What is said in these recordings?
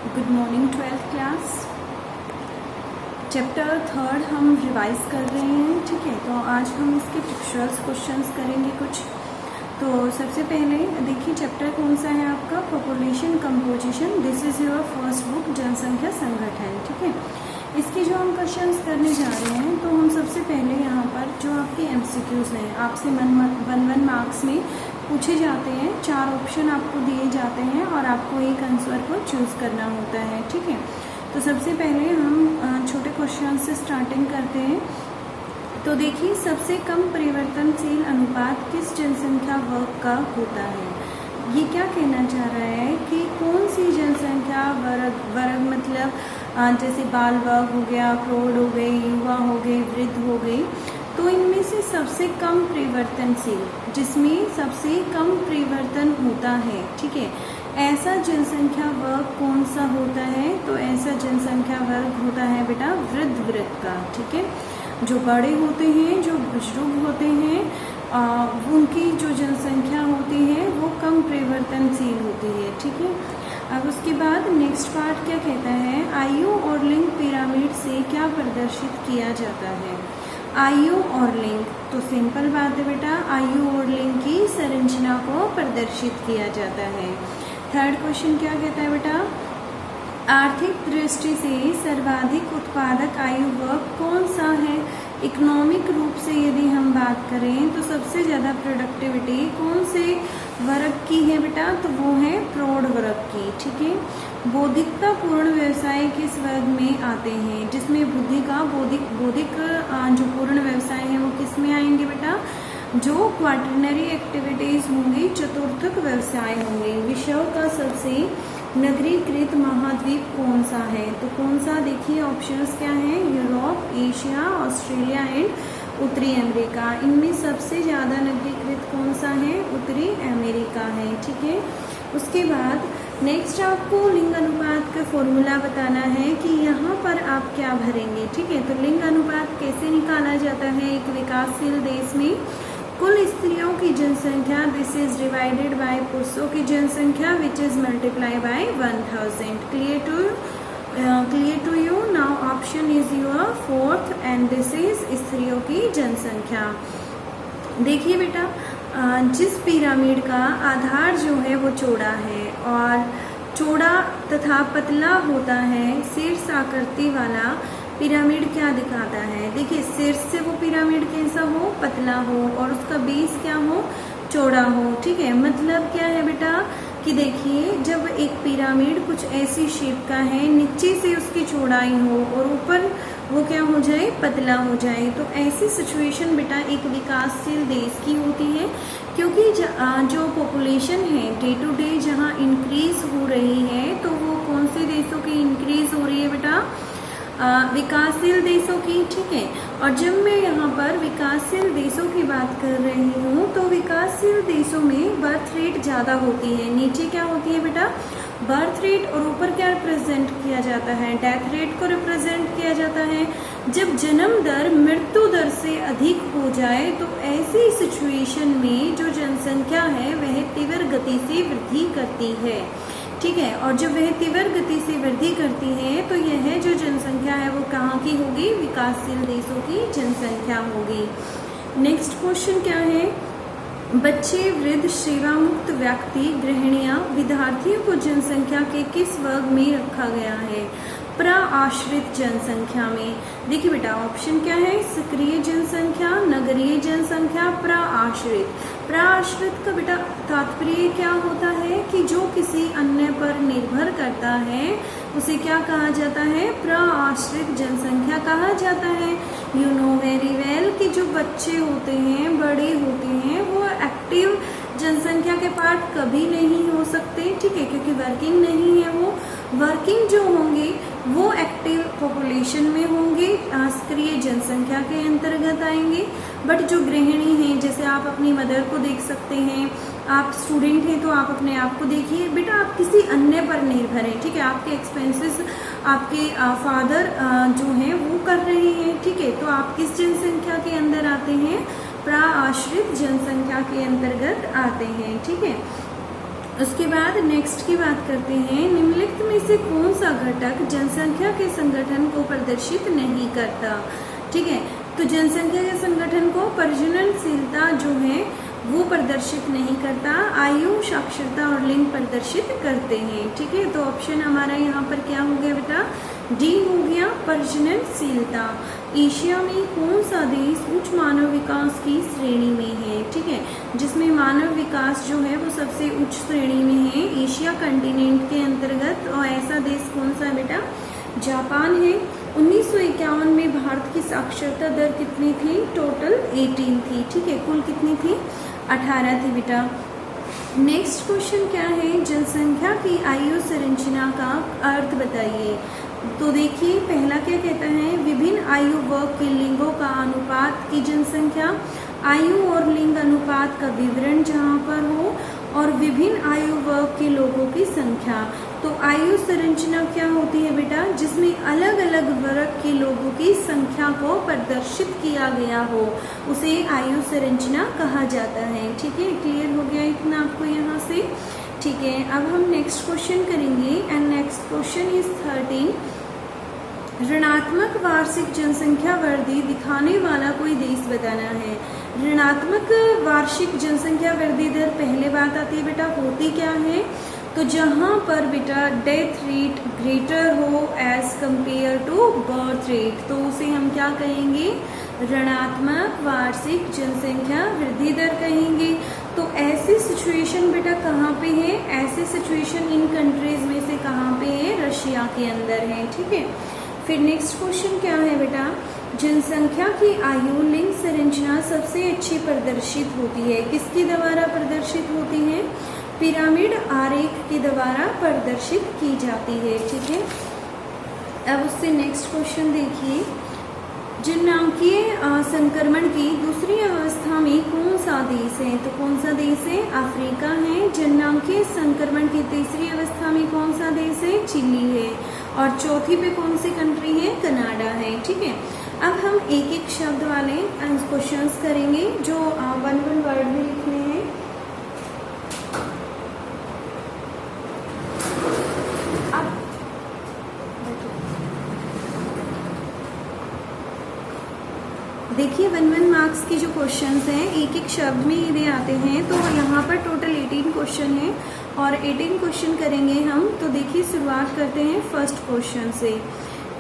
Good morning 12th class. Chapter 3 हम revise कर रहे हैं, ठीक है। तो आज हम इसके टेक्सचुअल्स क्वेश्चंस करेंगे कुछ। तो सबसे पहले देखिए चैप्टर कौन सा है आपका, population composition. This is your first book, जनसंख्या संगठन, ठीक है। इसके जो हम क्वेश्चंस करने जा रहे हैं, तो हम सबसे पहले यहाँ पर जो आपके MCQs हैं, आपसे 1 मार्क्स में पूछे जाते हैं। 4 ऑप्शन आपको दिए जाते हैं और आपको एक आंसर को चूज़ करना होता है, ठीक है। तो सबसे पहले हम छोटे क्वेश्चन से स्टार्टिंग करते हैं। तो देखिए, सबसे कम परिवर्तनशील अनुपात किस जनसंख्या वर्ग का होता है। ये क्या कहना चाह रहा है कि कौन सी जनसंख्या वर्ग मतलब जैसे बाल वर्ग हो गया, प्रौढ़ हो गई, युवा हो गई, वृद्ध हो गई, तो इनमें से सबसे कम परिवर्तनशील, जिसमें सबसे कम परिवर्तन होता है, ठीक है, ऐसा जनसंख्या वर्ग कौन सा होता है। तो ऐसा जनसंख्या वर्ग होता है बेटा वृद्ध वर्ग का, ठीक है। जो बड़े होते हैं, जो बुजुर्ग होते हैं, उनकी जो जनसंख्या होती है वो कम परिवर्तनशील होती है, ठीक है। अब उसके बाद नेक्स्ट पार्ट क्या कहता है, आयु और लिंग पिरामिड से क्या प्रदर्शित किया जाता है। आयु और लिंग, तो सिंपल बात है बेटा, आयु और लिंग की संरचना को प्रदर्शित किया जाता है। थर्ड क्वेश्चन क्या कहता है बेटा, आर्थिक दृष्टि से सर्वाधिक उत्पादक आयु वर्ग कौन सा है। इकोनॉमिक रूप से यदि हम बात करें तो सबसे ज़्यादा प्रोडक्टिविटी कौन से वर्ग की है बेटा, तो वो है प्रौढ़ वर्ग की, ठीक है। बौद्धिकता पूर्ण व्यवसाय किस वर्ग में आते हैं, जिसमें बुद्धि का बौद्धिक जो पूर्ण व्यवसाय है वो किस में आएंगे बेटा, जो क्वाटरनरी एक्टिविटीज़ होंगी, चतुर्थक व्यवसाय होंगे। विश्व का सबसे नगरीकृत महाद्वीप कौन सा है, तो कौन सा, देखिए ऑप्शंस क्या हैं, यूरोप, एशिया, ऑस्ट्रेलिया एंड उत्तरी अमेरिका। इनमें सबसे ज़्यादा नगरीकृत कौन सा है, उत्तरी अमेरिका है, ठीक है। उसके बाद नेक्स्ट आपको लिंग अनुपात का फॉर्मूला बताना है कि यहाँ पर आप क्या भरेंगे, ठीक है। तो लिंग अनुपात कैसे निकाला जाता है एक विकासशील देश में, कुल स्त्रियों की जनसंख्या, दिस इज डिवाइडेड बाय पुरुषों की जनसंख्या which is multiply by 1000। Clear to you. Now option is your fourth and this is स्त्रियों की जनसंख्या। देखिए बेटा, जिस पिरामिड का आधार जो है वो चौड़ा है और चौड़ा तथा पतला होता है, शीर्ष आकृति वाला पिरामिड क्या दिखाता है। देखिए, शीर्ष से वो पिरामिड कैसा हो, पतला हो, और उसका बेस क्या हो, चौड़ा हो, ठीक है। मतलब क्या है बेटा कि देखिए, जब एक पिरामिड कुछ ऐसी शेप का है, नीचे से उसकी चौड़ाई हो और ऊपर वो क्या हो जाए, पतला हो जाए, तो ऐसी सिचुएशन बेटा एक विकासशील देश की होती है। क्योंकि जो पॉपुलेशन है डे टू डे जहाँ इंक्रीज हो रही है, तो वो कौन से देशों की इंक्रीज हो रही है बेटा, विकासशील देशों की, ठीक है। और जब मैं यहाँ पर विकासशील देशों की बात कर रही हूँ, तो विकासशील देशों में बर्थ रेट ज़्यादा होती है। नीचे क्या होती है बेटा, बर्थ रेट, और ऊपर क्या रिप्रेजेंट किया जाता है, डेथ रेट को रिप्रेजेंट किया जाता है। जब जन्म दर मृत्यु दर से अधिक हो जाए, तो ऐसी सिचुएशन में जो जनसंख्या है वह तीव्र गति से वृद्धि करती है, ठीक है। और जब वह तीव्र गति से वृद्धि करती है, तो यह जो जनसंख्या है वो कहाँ की होगी, विकासशील देशों की जनसंख्या होगी। नेक्स्ट क्वेश्चन क्या है, बच्चे, वृद्ध, सेवा मुक्त व्यक्ति, गृहिणियां, विद्यार्थियों को जनसंख्या के किस वर्ग में रखा गया है। प्रआश्रित जनसंख्या में, देखिए बेटा ऑप्शन क्या है, सक्रिय जनसंख्या, नगरीय जनसंख्या, प्रआश्रित। प्रआश्रित का बेटा तात्पर्य क्या होता है कि जो किसी अन्य पर निर्भर करता है उसे क्या कहा जाता है, प्रआश्रित जनसंख्या कहा जाता है। यू नो वेरी वेल कि जो बच्चे होते हैं, बड़े होते हैं, वो एक्टिव जनसंख्या के पार्ट कभी नहीं हो सकते, ठीक है, क्योंकि वर्किंग नहीं है। वो वर्किंग जो होंगे वो एक्टिव पॉपुलेशन में होंगे, सक्रिय जनसंख्या के अंतर्गत आएंगे। बट जो गृहिणी हैं, जैसे आप अपनी मदर को देख सकते हैं, आप स्टूडेंट हैं तो आप अपने आप को देखिए बेटा, आप किसी अन्य पर निर्भर हैं, ठीक है। आपके एक्सपेंसेस आपके फादर जो हैं वो कर रहे हैं, ठीक है। तो आप किस जनसंख्या के अंदर आते हैं, प्रआश्रित जनसंख्या के अंतर्गत आते हैं, ठीक है। उसके बाद नेक्स्ट की बात करते हैं, निम्नलिखित में से कौन सा घटक जनसंख्या के संगठन को प्रदर्शित नहीं करता। ठीक है, तो जनसंख्या के संगठन को प्रजननशीलता जो है वो प्रदर्शित नहीं करता, आयु, साक्षरता और लिंग प्रदर्शित करते हैं। ठीक है, तो ऑप्शन हमारा यहाँ पर क्या हो गया बेटा, डी हो गया, प्रजननशीलता। एशिया में कौन सा देश उच्च मानव विकास की श्रेणी में है। ठीक है, जिसमें मानव विकास जो है वो सबसे उच्च श्रेणी में है एशिया कंटिनेंट के अंतर्गत, और ऐसा देश कौन सा है बेटा, जापान है। 1951 में भारत की साक्षरता दर कितनी थी, टोटल 18 थी। ठीक है, कुल कितनी थी, 18 थी बेटा। नेक्स्ट क्वेश्चन क्या है, जनसंख्या की आयु संरचना का अर्थ बताइए। तो देखिए पहला क्या कहता है, विभिन्न आयु वर्ग के लिंगों का अनुपात की जनसंख्या, आयु और लिंग अनुपात का विवरण जहाँ पर हो, और विभिन्न आयु वर्ग के लोगों की संख्या। तो आयु संरचना क्या होती है बेटा, जिसमें अलग अलग वर्ग के लोगों की संख्या को प्रदर्शित किया गया हो, उसे आयु संरचना कहा जाता है। ठीक है, क्लियर हो गया इतना आपको यहाँ से। ठीक है, अब हम नेक्स्ट क्वेश्चन करेंगे, एंड नेक्स्ट क्वेश्चन इज 13। ऋणात्मक वार्षिक जनसंख्या वृद्धि दिखाने वाला कोई देश बताना है। ऋणात्मक वार्षिक जनसंख्या वृद्धि दर पहले बात आती है बेटा, होती क्या है, तो जहाँ पर बेटा डेथ रेट ग्रेटर हो as compare to birth rate, तो उसे हम क्या कहेंगे, ऋणात्मक वार्षिक जनसंख्या वृद्धि दर कहेंगे। तो ऐसी सिचुएशन बेटा कहाँ पे है, ऐसी सिचुएशन इन कंट्रीज में से कहाँ पे है, रशिया के अंदर है। ठीक है, फिर नेक्स्ट क्वेश्चन क्या है बेटा, जनसंख्या की आयु लिंग संरचना सबसे अच्छी प्रदर्शित होती है, किसके द्वारा प्रदर्शित होती है, पिरामिड आरेख के द्वारा प्रदर्शित की जाती है। ठीक है, अब उससे नेक्स्ट क्वेश्चन देखिए, जननांकीय संक्रमण की दूसरी अवस्था में कौन सा देश है, तो कौन सा देश है, अफ्रीका है। जननांकीय संक्रमण की तीसरी अवस्था में कौन सा देश है, चिली है, और चौथी पे कौन सी कंट्री है, कनाडा है। ठीक है, अब हम एक एक शब्द वाले क्वेश्चंस करेंगे जो 1 वर्ड में लिखने हैं। देखिए 1 मार्क्स के जो क्वेश्चंस हैं एक एक शब्द में ये आते हैं, तो यहाँ पर टोटल 18 क्वेश्चन है और 18 क्वेश्चन करेंगे हम। तो देखिए शुरुआत करते हैं फर्स्ट क्वेश्चन से।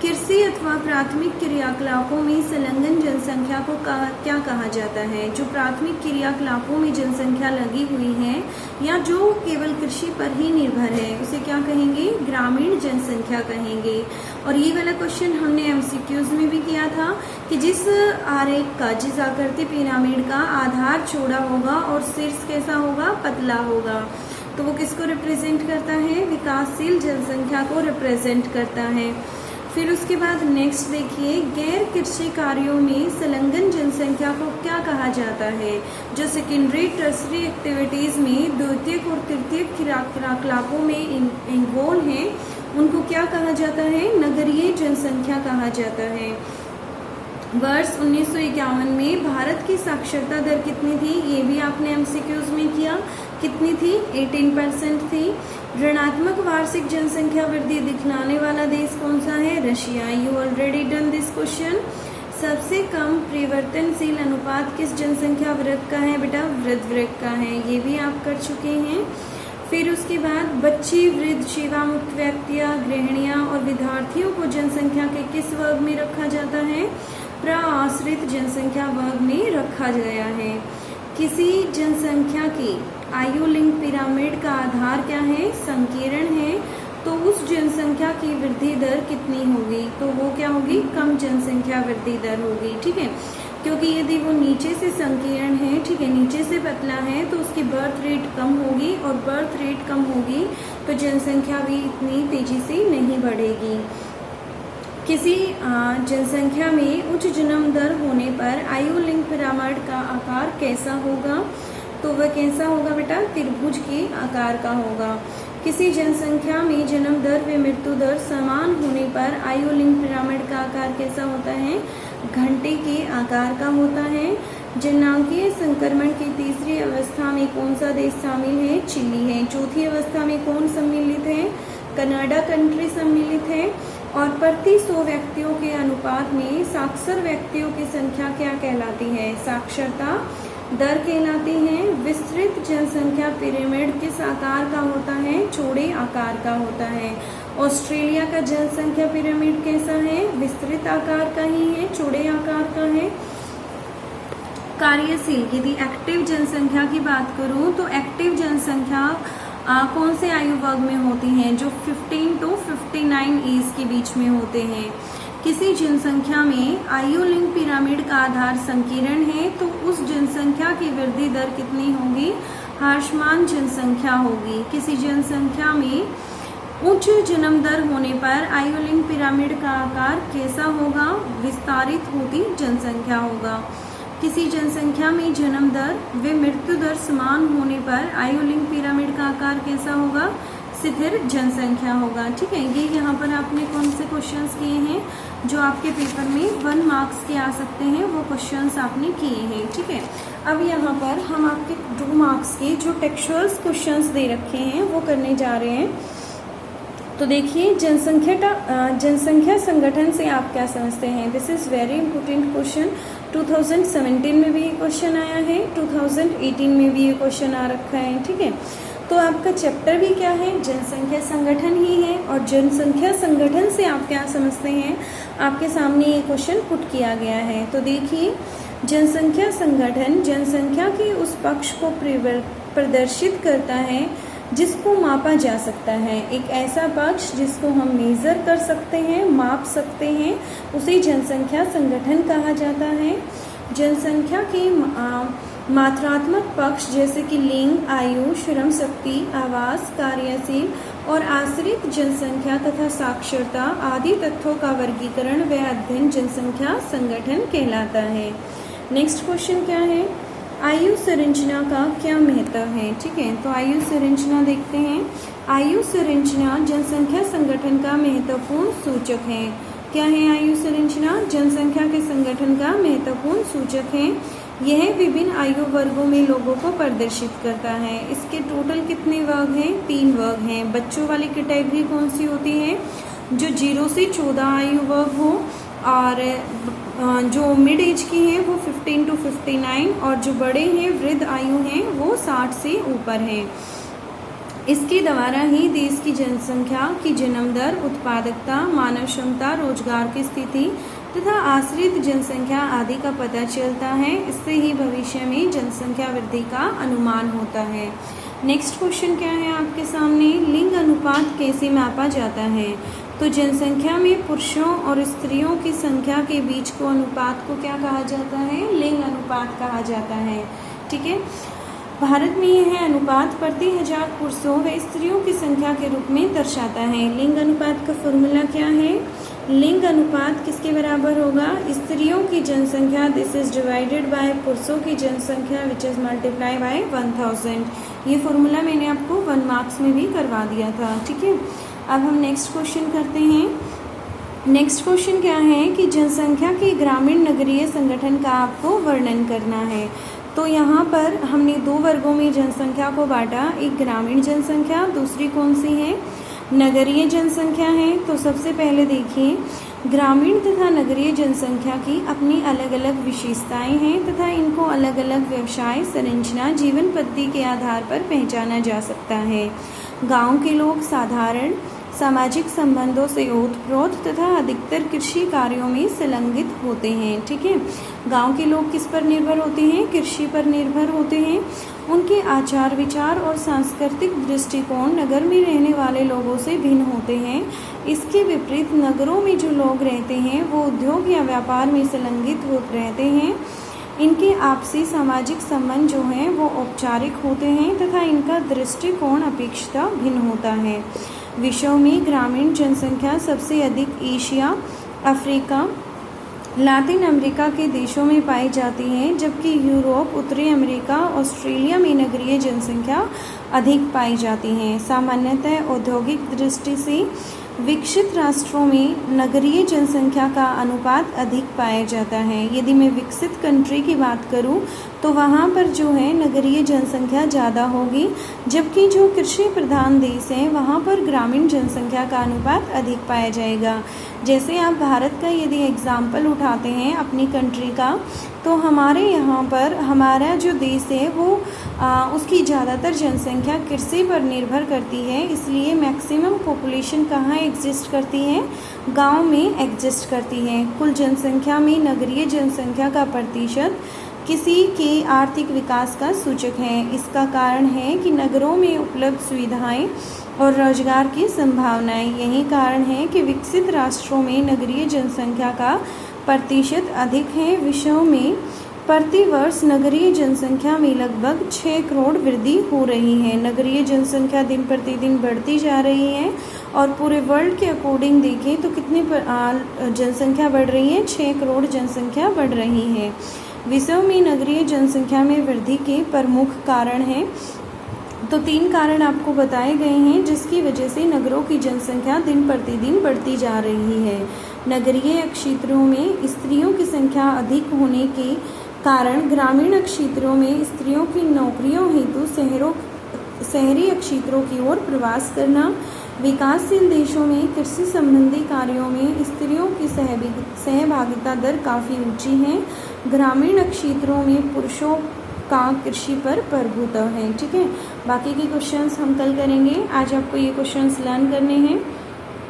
कृषि अथवा प्राथमिक क्रियाकलापों में संलग्न जनसंख्या को क्या कहा जाता है, जो प्राथमिक क्रियाकलापों में जनसंख्या लगी हुई है या जो केवल कृषि पर ही निर्भर है, उसे क्या कहेंगे, ग्रामीण जनसंख्या कहेंगे। और ये वाला क्वेश्चन हमने एमसीक्यूज में भी किया था कि जिस आरेख का, जिस आकृति पिरामिड का आधार चौड़ा होगा और शीर्ष कैसा होगा, पतला होगा, तो वो किसको रिप्रेजेंट करता है, विकासशील जनसंख्या को रिप्रेजेंट करता है। फिर उसके बाद नेक्स्ट देखिए, गैर कृषि कार्यों में संलग्न जनसंख्या को क्या कहा जाता है, जो सेकेंडरी टर्सरी एक्टिविटीज में द्वितीयक और तृतीयक क्रियाकलापों में इन्वॉल्व हैं, उनको क्या कहा जाता है, नगरीय जनसंख्या कहा जाता है। वर्ष 1951 में भारत की साक्षरता दर कितनी थी, ये भी आपने एमसीक्यूज में किया, कितनी थी, 18% थी। ऋणात्मक वार्षिक जनसंख्या वृद्धि दिखलाने वाला देश कौन सा है, Russia. You already done this question. सबसे कम परिवर्तनशील अनुपात किस जनसंख्या वर्ग का है बेटा, वृद्ध वर्ग का है, ये भी आप कर चुके हैं। फिर उसके बाद बच्चे, वृद्ध, सेवा मुक्त व्यक्तियां, गृहिणियां और विद्यार्थियों को जनसंख्या के किस वर्ग में रखा जाता है, प्रआश्रित जनसंख्या वर्ग में रखा गया है। किसी जनसंख्या की आयु लिंग पिरामिड का आधार क्या है, संकीर्ण है, तो उस जनसंख्या की वृद्धि दर कितनी होगी, तो वो क्या होगी, कम जनसंख्या वृद्धि दर होगी। ठीक है, क्योंकि यदि वो नीचे से संकीर्ण है, ठीक है, नीचे से पतला है, तो उसकी बर्थ रेट कम होगी, और बर्थ रेट कम होगी तो जनसंख्या भी इतनी तेजी से नहीं बढ़ेगी। किसी जनसंख्या में उच्च जन्म दर होने पर आयु लिंग पिरामिड का आकार कैसा होगा, तो वह कैसा होगा बेटा, त्रिभुज के आकार का होगा। किसी जनसंख्या में जन्म दर व मृत्यु दर समान होने पर आयु लिंग पिरामिड का आकार कैसा होता है, घंटे के आकार का होता है। जननांगीय संक्रमण की तीसरी अवस्था में कौन सा देश शामिल है? चिली है। चौथी अवस्था में कौन सम्मिलित है? कनाडा कंट्री सम्मिलित है। और प्रति 100 व्यक्तियों के अनुपात में साक्षर व्यक्तियों की संख्या क्या कहलाती है? साक्षरता दर कहलाती है। विस्तृत जनसंख्या पिरामिड किस आकार का होता है? चौड़े आकार का होता है। ऑस्ट्रेलिया का जनसंख्या पिरामिड कैसा है? विस्तृत आकार का ही है, चौड़े आकार का है। कार्यशील यदि एक्टिव जनसंख्या की बात करूं तो एक्टिव जनसंख्या कौन से आयु वर्ग में होती हैं? जो 15 to 59 एज के बीच में होते हैं। किसी जनसंख्या में आयु लिंग पिरामिड का आधार संकीर्ण है तो उस जनसंख्या की वृद्धि दर कितनी होगी? ह्रासमान जनसंख्या होगी। किसी जनसंख्या में उच्च जन्म दर होने पर आयु लिंग पिरामिड का आकार कैसा होगा? विस्तारित होती जनसंख्या होगा। किसी जनसंख्या में जन्म दर व मृत्यु दर समान होने पर आयु लिंग पिरामिड का आकार कैसा होगा? स्थिर जनसंख्या होगा। ठीक है, ये यहाँ पर आपने कौन से क्वेश्चंस किए हैं जो आपके पेपर में 1 मार्क्स के आ सकते हैं, वो क्वेश्चंस आपने किए हैं। ठीक है, अब यहाँ पर हम आपके 2 मार्क्स के जो टेक्सचुअल्स क्वेश्चंस दे रखे हैं वो करने जा रहे हैं। तो देखिए, जनसंख्या संगठन से आप क्या समझते हैं? This is very important question. 2017 में भी ये क्वेश्चन आया है, 2018 में भी ये क्वेश्चन आ रखा है। ठीक है, तो आपका चैप्टर भी क्या है? जनसंख्या संगठन ही है। और जनसंख्या संगठन से आप क्या समझते हैं? आपके सामने ये क्वेश्चन पुट किया गया है। तो देखिए, जनसंख्या संगठन जनसंख्या के उस पक्ष को प्रदर्शित करता है जिसको मापा जा सकता है। एक ऐसा पक्ष जिसको हम मेज़र कर सकते हैं, माप सकते हैं, उसे जनसंख्या संगठन कहा जाता है। जनसंख्या के मात्रात्मक पक्ष जैसे कि लिंग, आयु, श्रम शक्ति, आवास, कार्यशील और आश्रित जनसंख्या तथा साक्षरता आदि तथ्यों का वर्गीकरण व अध्ययन जनसंख्या संगठन कहलाता है। नेक्स्ट क्वेश्चन क्या है? आयु संरचना का क्या महत्व है? ठीक है, तो आयु संरचना देखते हैं। आयु संरचना जनसंख्या संगठन का महत्वपूर्ण सूचक है। क्या है आयु संरचना? जनसंख्या के संगठन का महत्वपूर्ण सूचक है। यह विभिन्न आयु वर्गों में लोगों को प्रदर्शित करता है। इसके टोटल कितने वर्ग हैं? 3 वर्ग हैं। बच्चों वाली कैटेगरी कौन सी होती है? जो 0 से 14 आयु वर्ग हो, और जो मिड एज की हैं वो 15 to 59, और जो बड़े हैं, वृद्ध आयु हैं, वो 60 से ऊपर हैं। इसके द्वारा ही देश की जनसंख्या की जन्म दर, उत्पादकता, मानव क्षमता, रोजगार की स्थिति तथा आश्रित जनसंख्या आदि का पता चलता है। इससे ही भविष्य में जनसंख्या वृद्धि का अनुमान होता है। नेक्स्ट क्वेश्चन क्या है आपके सामने? लिंग अनुपात कैसे मापा जाता है? तो जनसंख्या में पुरुषों और स्त्रियों की संख्या के बीच को अनुपात को क्या कहा जाता है? लिंग अनुपात कहा जाता है। ठीक है, भारत में यह अनुपात प्रति 1000 पुरुषों व स्त्रियों की संख्या के रूप में दर्शाता है। लिंग अनुपात का फॉर्मूला क्या है? लिंग अनुपात किसके बराबर होगा? स्त्रियों की जनसंख्या दिस इज डिवाइडेड बाय पुरुषों की जनसंख्या विच इज मल्टीप्लाई बाय 1000। ये फॉर्मूला मैंने आपको 1 मार्क्स में भी करवा दिया था। ठीक है, अब हम नेक्स्ट क्वेश्चन करते हैं। नेक्स्ट क्वेश्चन क्या है कि जनसंख्या के ग्रामीण नगरीय संगठन का आपको वर्णन करना है। तो यहाँ पर हमने 2 वर्गों में जनसंख्या को बांटा, एक ग्रामीण जनसंख्या, दूसरी कौन सी है? नगरीय जनसंख्या है। तो सबसे पहले देखिए, ग्रामीण तथा नगरीय जनसंख्या की अपनी अलग अलग विशेषताएं हैं तथा इनको अलग अलग व्यवसाय, संरचना, जीवन पद्धति के आधार पर पहचाना जा सकता है। गांव के लोग साधारण सामाजिक संबंधों से ओतप्रोत तथा अधिकतर कृषि कार्यों में संलग्नित होते हैं। ठीक है, गांव के लोग किस पर निर्भर होते हैं? कृषि पर निर्भर होते हैं। उनके आचार विचार और सांस्कृतिक दृष्टिकोण नगर में रहने वाले लोगों से भिन्न होते हैं। इसके विपरीत नगरों में जो लोग रहते हैं वो उद्योग या व्यापार में संलग्नित होते रहते हैं। इनके आपसी सामाजिक संबंध जो हैं वो औपचारिक होते हैं तथा इनका दृष्टिकोण अपेक्षिता भिन्न होता है। विश्व में ग्रामीण जनसंख्या सबसे अधिक एशिया, अफ्रीका, लातिन अमेरिका के देशों में पाई जाती है, जबकि यूरोप, उत्तरी अमेरिका, ऑस्ट्रेलिया में नगरीय जनसंख्या अधिक पाई जाती है। सामान्यतः औद्योगिक दृष्टि से विकसित राष्ट्रों में नगरीय जनसंख्या का अनुपात अधिक पाया जाता है। यदि मैं विकसित कंट्री की बात करूं तो वहां पर जो है नगरीय जनसंख्या ज़्यादा होगी, जबकि जो कृषि प्रधान देश हैं वहां पर ग्रामीण जनसंख्या का अनुपात अधिक पाया जाएगा। जैसे आप भारत का यदि एग्जाम्पल उठाते हैं अपनी कंट्री का, तो हमारे यहाँ पर हमारा जो देश है वो उसकी ज़्यादातर जनसंख्या कृषि पर निर्भर करती है, इसलिए मैक्सिमम पॉपुलेशन कहाँ एग्जिस्ट करती है, गांव में एग्जिस्ट करती है। कुल जनसंख्या में नगरीय जनसंख्या का प्रतिशत किसी के आर्थिक विकास का सूचक है। इसका कारण है कि नगरों में उपलब्ध सुविधाएं और रोजगार की संभावनाएं। यही कारण है कि विकसित राष्ट्रों में नगरीय जनसंख्या का प्रतिशत अधिक है। विश्व में प्रति वर्ष नगरीय जनसंख्या में लगभग 6 करोड़ वृद्धि हो रही है। नगरीय जनसंख्या दिन प्रतिदिन बढ़ती जा रही है और पूरे वर्ल्ड के अकॉर्डिंग देखें तो कितनी जनसंख्या बढ़ रही है, 6 करोड़ जनसंख्या बढ़ रही है। विश्व में नगरीय जनसंख्या में वृद्धि के प्रमुख कारण हैं। तो 3 कारण आपको बताए गए हैं जिसकी वजह से नगरों की जनसंख्या दिन प्रतिदिन बढ़ती जा रही है। नगरीय क्षेत्रों में स्त्रियों की संख्या अधिक होने के कारण ग्रामीण क्षेत्रों में स्त्रियों की नौकरियों हेतु शहरी क्षेत्रों की ओर प्रवास करना। विकासशील देशों में कृषि संबंधी कार्यों में स्त्रियों की सहभागिता दर काफ़ी ऊंची है। ग्रामीण क्षेत्रों में पुरुषों का कृषि पर प्रभुत्व है। ठीक है, बाकी के क्वेश्चंस हम कल करेंगे। आज आपको ये क्वेश्चंस लर्न करने हैं।